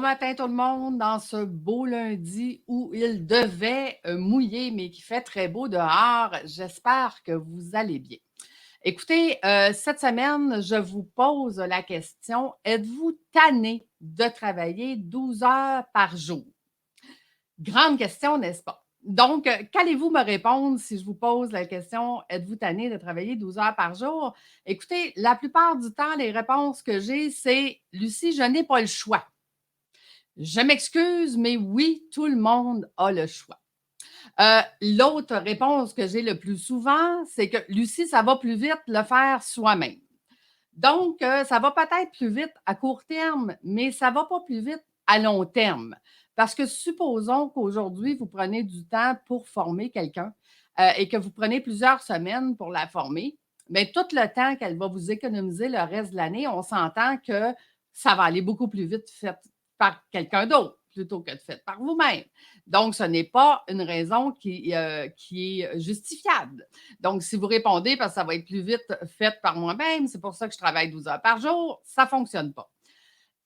matin tout le monde, dans ce beau lundi où il devait mouiller, mais qui fait très beau dehors. J'espère que vous allez bien. Écoutez, cette semaine, je vous pose la question, êtes-vous tanné de travailler 12 heures par jour? Grande question, n'est-ce pas? Donc, qu'allez-vous me répondre si je vous pose la question, êtes-vous tanné de travailler 12 heures par jour? Écoutez, la plupart du temps, les réponses que j'ai, c'est Lucie, je n'ai pas le choix. Je m'excuse, mais oui, tout le monde a le choix. L'autre réponse que j'ai le plus souvent, c'est que Lucie, ça va plus vite le faire soi-même. Donc, ça va peut-être plus vite à court terme, mais ça ne va pas plus vite à long terme. Parce que supposons qu'aujourd'hui, vous prenez du temps pour former quelqu'un et que vous prenez plusieurs semaines pour la former, mais tout le temps qu'elle va vous économiser le reste de l'année, on s'entend que ça va aller beaucoup plus vite fait par quelqu'un d'autre plutôt que de fait par vous-même. Donc, ce n'est pas une raison qui est justifiable. Donc, si vous répondez parce que ça va être plus vite fait par moi-même, c'est pour ça que je travaille 12 heures par jour, ça ne fonctionne pas.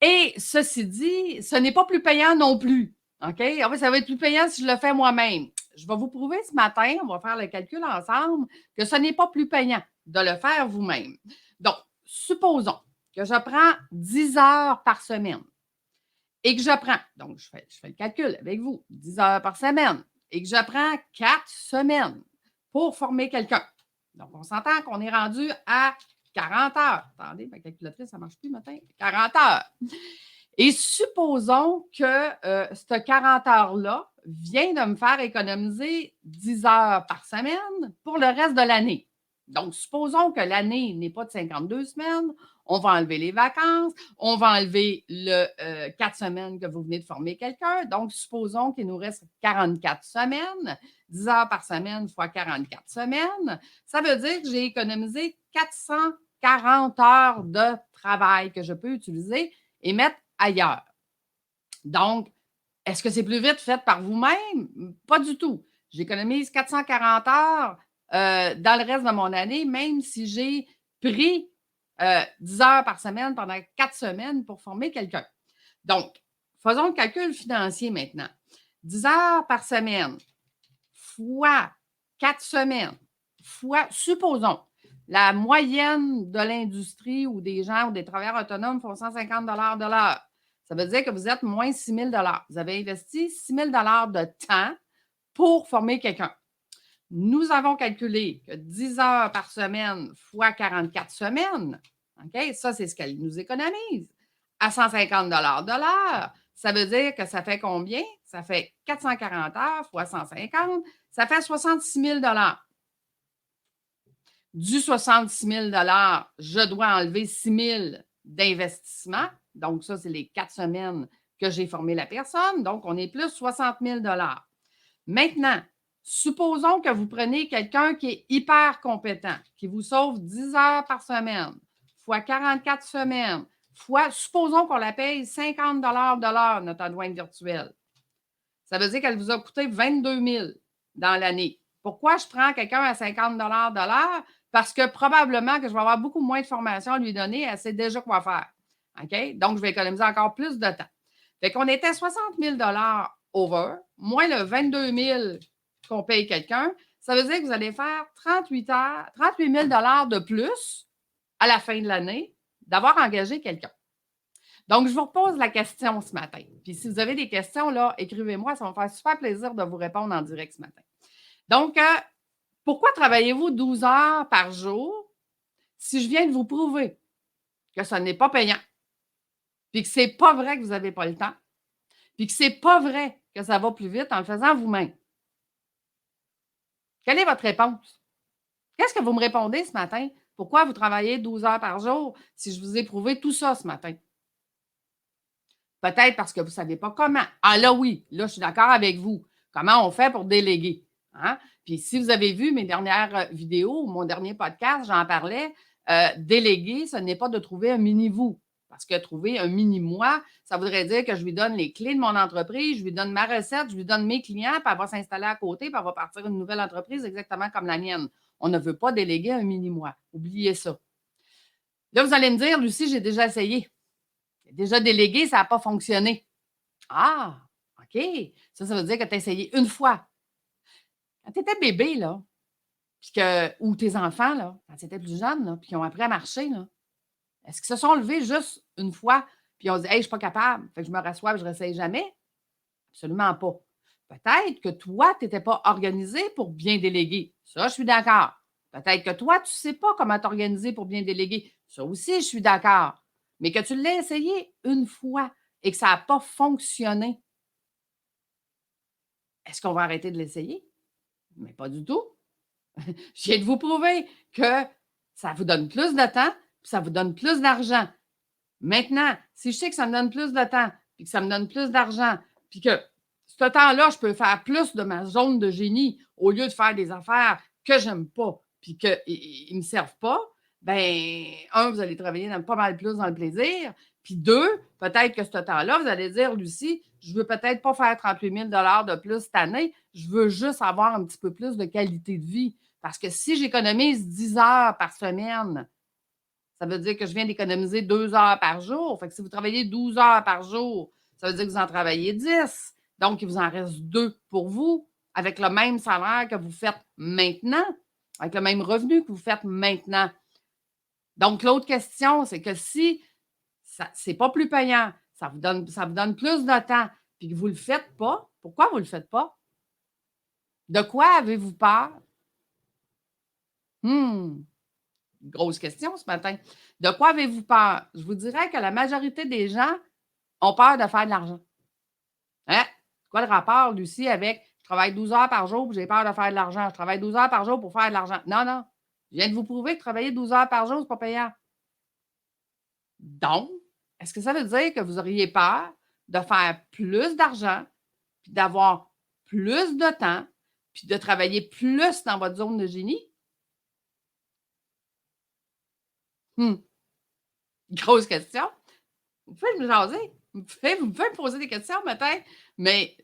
Et ceci dit, ce n'est pas plus payant non plus. OK? En fait, ça va être plus payant si je le fais moi-même. Je vais vous prouver ce matin, on va faire le calcul ensemble, que ce n'est pas plus payant de le faire vous-même. Donc, supposons que je prends 10 heures par semaine et que je prends, donc je fais le calcul avec vous, 10 heures par semaine, et que je prends 4 semaines pour former quelqu'un. Donc, on s'entend qu'on est rendu à 40 heures. Attendez, ma calculatrice, ça ne marche plus matin. 40 heures. Et supposons que ce 40 heures-là vient de me faire économiser 10 heures par semaine pour le reste de l'année. Donc, supposons que l'année n'est pas de 52 semaines, on va enlever les vacances, on va enlever le 4 semaines que vous venez de former quelqu'un. Donc, supposons qu'il nous reste 44 semaines, 10 heures par semaine fois 44 semaines. Ça veut dire que j'ai économisé 440 heures de travail que je peux utiliser et mettre ailleurs. Donc, est-ce que c'est plus vite fait par vous-même? Pas du tout. J'économise 440 heures dans le reste de mon année, même si j'ai pris 10 heures par semaine pendant 4 semaines pour former quelqu'un. Donc, faisons le calcul financier maintenant. 10 heures par semaine fois 4 semaines fois, supposons, la moyenne de l'industrie ou des gens ou des travailleurs autonomes font 150 de l'heure. Ça veut dire que vous êtes moins 6 000 Vous avez investi 6 000 de temps pour former quelqu'un. Nous avons calculé que 10 heures par semaine fois 44 semaines, OK, ça, c'est ce qu'elle nous économise, à 150 de l'heure. Ça veut dire que ça fait combien? Ça fait 440 heures fois 150, ça fait 66 000 Du 66 000 je dois enlever 6 000 d'investissement. Donc, ça, c'est les 4 semaines que j'ai formé la personne. Donc, on est plus 60 000 Maintenant, supposons que vous prenez quelqu'un qui est hyper compétent, qui vous sauve 10 heures par semaine, fois 44 semaines, fois, supposons qu'on la paye 50 de l'heure, notre adjointe virtuelle. Ça veut dire qu'elle vous a coûté 22 000 dans l'année. Pourquoi je prends quelqu'un à 50 de l'heure? Parce que probablement que je vais avoir beaucoup moins de formation à lui donner. Elle sait déjà quoi faire. OK? Donc, je vais économiser encore plus de temps. Fait qu'on était 60 000 over, moins le 22 000 qu'on paye quelqu'un. Ça veut dire que vous allez faire 38 000 de plus à la fin de l'année d'avoir engagé quelqu'un. Donc, je vous repose la question ce matin. Puis, si vous avez des questions, là, écrivez-moi. Ça va me faire super plaisir de vous répondre en direct ce matin. Donc, pourquoi travaillez-vous 12 heures par jour si je viens de vous prouver que ce n'est pas payant, puis que ce n'est pas vrai que vous n'avez pas le temps, puis que ce n'est pas vrai que ça va plus vite en le faisant vous-même? Quelle est votre réponse? Qu'est-ce que vous me répondez ce matin? Pourquoi vous travaillez 12 heures par jour si je vous ai prouvé tout ça ce matin? Peut-être parce que vous ne savez pas comment. Ah là, oui, là, je suis d'accord avec vous. Comment on fait pour déléguer? Hein? Puis si vous avez vu mes dernières vidéos, mon dernier podcast, j'en parlais. Déléguer, ce n'est pas de trouver un mini-vous. Parce que trouver un mini-moi, ça voudrait dire que je lui donne les clés de mon entreprise, je lui donne ma recette, je lui donne mes clients, puis elle va s'installer à côté, puis elle va partir une nouvelle entreprise exactement comme la mienne. On ne veut pas déléguer un mini-moi. Oubliez ça. Là, vous allez me dire, Lucie, j'ai déjà essayé. Déjà délégué, ça n'a pas fonctionné. Ah! OK. Ça veut dire que tu as essayé une fois. Quand tu étais bébé, là, puis que ou tes enfants, là, quand ils étaient plus jeunes, là, puis qu'ils ont appris à marcher, là, est-ce qu'ils se sont levés juste une fois, puis ils ont dit: «Hey, je suis pas capable, fait que je me rassois, puis je réessaye jamais»? Absolument pas. Peut-être que toi, tu étais pas organisé pour bien déléguer. Ça, je suis d'accord. Peut-être que toi, tu sais pas comment t'organiser pour bien déléguer. Ça aussi, je suis d'accord. Mais que tu l'aies essayé une fois et que ça a pas fonctionné, est-ce qu'on va arrêter de l'essayer? Mais pas du tout. Je viens de vous prouver que ça vous donne plus de temps, puis ça vous donne plus d'argent. Maintenant, si je sais que ça me donne plus de temps, puis que ça me donne plus d'argent, puis que ce temps-là, je peux faire plus de ma zone de génie au lieu de faire des affaires que j'aime pas, puis qu'ils ne me servent pas, ben, un, vous allez travailler pas mal plus dans le plaisir, puis deux, peut-être que ce temps-là, vous allez dire, Lucie, je veux peut-être pas faire 38 000 de plus cette année, je veux juste avoir un petit peu plus de qualité de vie. Parce que si j'économise 10 heures par semaine, ça veut dire que je viens d'économiser 2 heures par jour. Fait que si vous travaillez 12 heures par jour, ça veut dire que vous en travaillez 10. Donc, il vous en reste 2 pour vous, avec le même salaire que vous faites maintenant, avec le même revenu que vous faites maintenant. Donc, l'autre question, c'est que si c'est pas plus payant, ça vous donne plus de temps, puis que vous ne le faites pas, pourquoi vous ne le faites pas? De quoi avez-vous peur? Hmm, grosse question ce matin. De quoi avez-vous peur? Je vous dirais que la majorité des gens ont peur de faire de l'argent. Hein? C'est quoi le rapport, Lucie, avec je travaille 12 heures par jour puis j'ai peur de faire de l'argent. Je travaille 12 heures par jour pour faire de l'argent. Non, non. Je viens de vous prouver que travailler 12 heures par jour, c'est pas payant. Donc, est-ce que ça veut dire que vous auriez peur de faire plus d'argent, puis d'avoir plus de temps, puis de travailler plus dans votre zone de génie? Hmm, grosse question. Vous pouvez me jaser. Vous pouvez me poser des questions matin, mais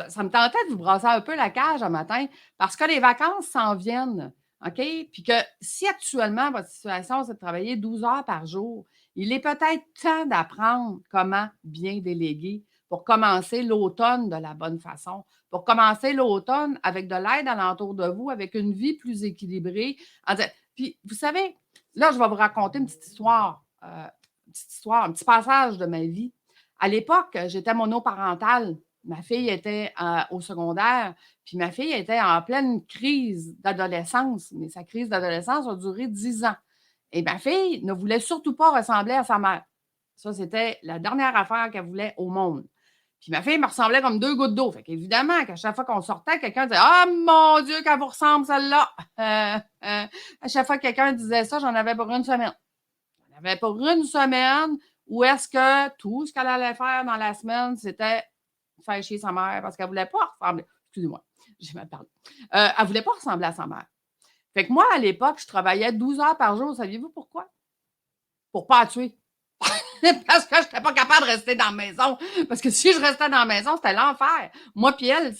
ça me tentait de vous brasser un peu la cage un matin parce que les vacances s'en viennent. OK? Puis que si actuellement votre situation, c'est de travailler 12 heures par jour, il est peut-être temps d'apprendre comment bien déléguer pour commencer l'automne de la bonne façon, pour commencer l'automne avec de l'aide alentour de vous, avec une vie plus équilibrée. Puis, vous savez, là, je vais vous raconter une petite histoire. Petite histoire, un petit passage de ma vie. À l'époque, j'étais monoparentale. Ma fille était au secondaire, puis ma fille était en pleine crise d'adolescence, mais sa crise d'adolescence a duré 10 ans. Et ma fille ne voulait surtout pas ressembler à sa mère. Ça, c'était la dernière affaire qu'elle voulait au monde. Puis ma fille me ressemblait comme deux gouttes d'eau. Fait qu'évidemment, qu'à chaque fois qu'on sortait, quelqu'un disait ah mon Dieu, qu'elle vous ressemble celle-là! À chaque fois que quelqu'un disait ça, j'en avais pour une semaine. J'en avais pour une semaine où est-ce que tout ce qu'elle allait faire dans la semaine, c'était faire chier sa mère parce qu'elle ne voulait pas ressembler. Excusez-moi, j'ai mal parlé. Elle ne voulait pas ressembler à sa mère. Fait que moi, à l'époque, je travaillais 12 heures par jour. Saviez-vous pourquoi? Pour pas la tuer. Parce que je n'étais pas capable de rester dans la maison. Parce que si je restais dans la maison, c'était l'enfer. Moi, puis elle,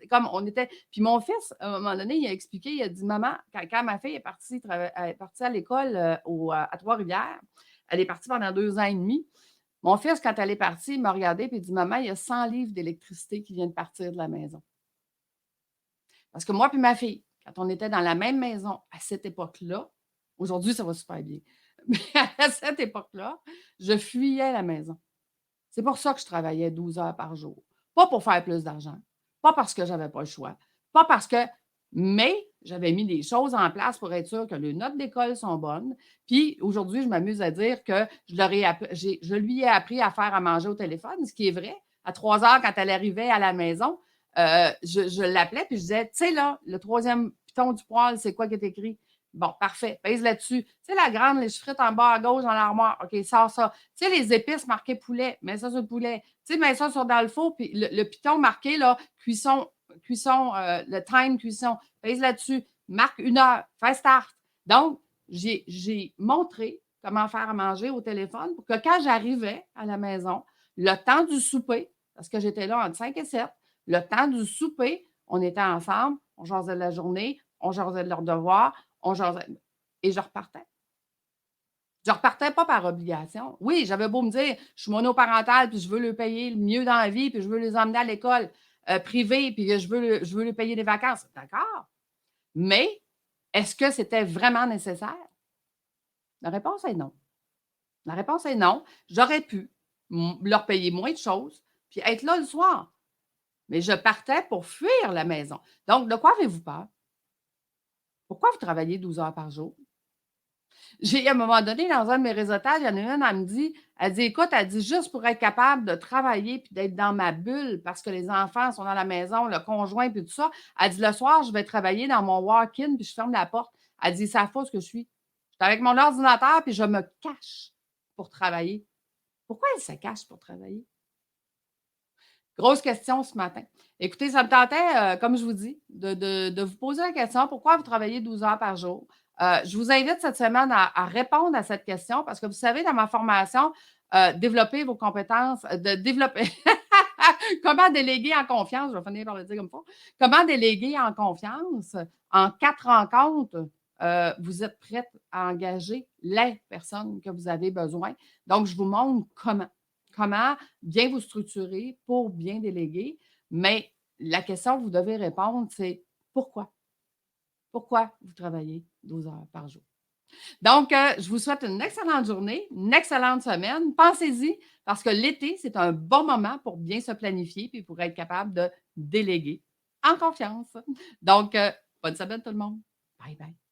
comme on était. Puis mon fils, à un moment donné, il a expliqué, il a dit maman, quand ma fille est partie à l'école à Trois-Rivières, elle est partie pendant 2 ans et demi. Mon fils, quand elle est partie, il m'a regardé et il dit maman, il y a 100 livres d'électricité qui viennent de partir de la maison. Parce que moi puis ma fille, quand on était dans la même maison à cette époque-là, aujourd'hui, ça va super bien. Mais à cette époque-là, je fuyais la maison. C'est pour ça que je travaillais 12 heures par jour. Pas pour faire plus d'argent, pas parce que j'avais pas le choix, pas parce que mais j'avais mis des choses en place pour être sûre que les notes d'école sont bonnes. Puis aujourd'hui, je m'amuse à dire que je lui ai appris à faire à manger au téléphone, ce qui est vrai. À 3 heures, quand elle arrivait à la maison, je l'appelais puis je disais, tu sais là, le troisième piton du poêle, c'est quoi qui est écrit? Bon, parfait, pèse là-dessus. Tu sais, la grande, les frites en bas à gauche dans l'armoire. OK, sors ça. Tu sais, les épices marquées poulet, mets ça sur le poulet. Tu sais, mets ça dans le four, puis le piton marqué, là, le time cuisson, pèse là-dessus, marque 1 heure, fais start. Donc, j'ai montré comment faire à manger au téléphone pour que quand j'arrivais à la maison, le temps du souper, parce que j'étais là entre 5 et 7, le temps du souper, on était ensemble, on jasait de la journée, on jasait de leurs devoirs, et je repartais. Je ne repartais pas par obligation. Oui, j'avais beau me dire, je suis monoparentale, puis je veux leur payer le mieux dans la vie, puis je veux les emmener à l'école privée, puis je veux leur payer des vacances. D'accord. Mais est-ce que c'était vraiment nécessaire? La réponse est non. La réponse est non. J'aurais pu leur payer moins de choses, puis être là le soir. Mais je partais pour fuir la maison. Donc, de quoi avez-vous peur? Pourquoi vous travaillez 12 heures par jour? J'ai, à un moment donné, dans un de mes réseautages, il y en a une, elle me dit, elle dit, écoute, elle dit, juste pour être capable de travailler puis d'être dans ma bulle parce que les enfants sont dans la maison, le conjoint puis tout ça, elle dit, le soir, je vais travailler dans mon walk-in puis je ferme la porte. Elle dit, ça fausse que je suis. Je suis avec mon ordinateur puis je me cache pour travailler. Pourquoi elle se cache pour travailler? Grosse question ce matin. Écoutez, ça me tentait, comme je vous dis, de vous poser la question, pourquoi vous travaillez 12 heures par jour? Je vous invite cette semaine à répondre à cette question parce que vous savez, dans ma formation, développer vos compétences, de développer comment déléguer en confiance, je vais finir par le dire comme ça. Comment déléguer en confiance en 4 rencontres, vous êtes prête à engager les personnes que vous avez besoin. Donc, je vous montre comment bien vous structurer pour bien déléguer. Mais la question que vous devez répondre, c'est pourquoi? Pourquoi vous travaillez 12 heures par jour? Donc, je vous souhaite une excellente journée, une excellente semaine. Pensez-y, parce que l'été, c'est un bon moment pour bien se planifier et pour être capable de déléguer en confiance. Donc, bonne semaine tout le monde. Bye bye.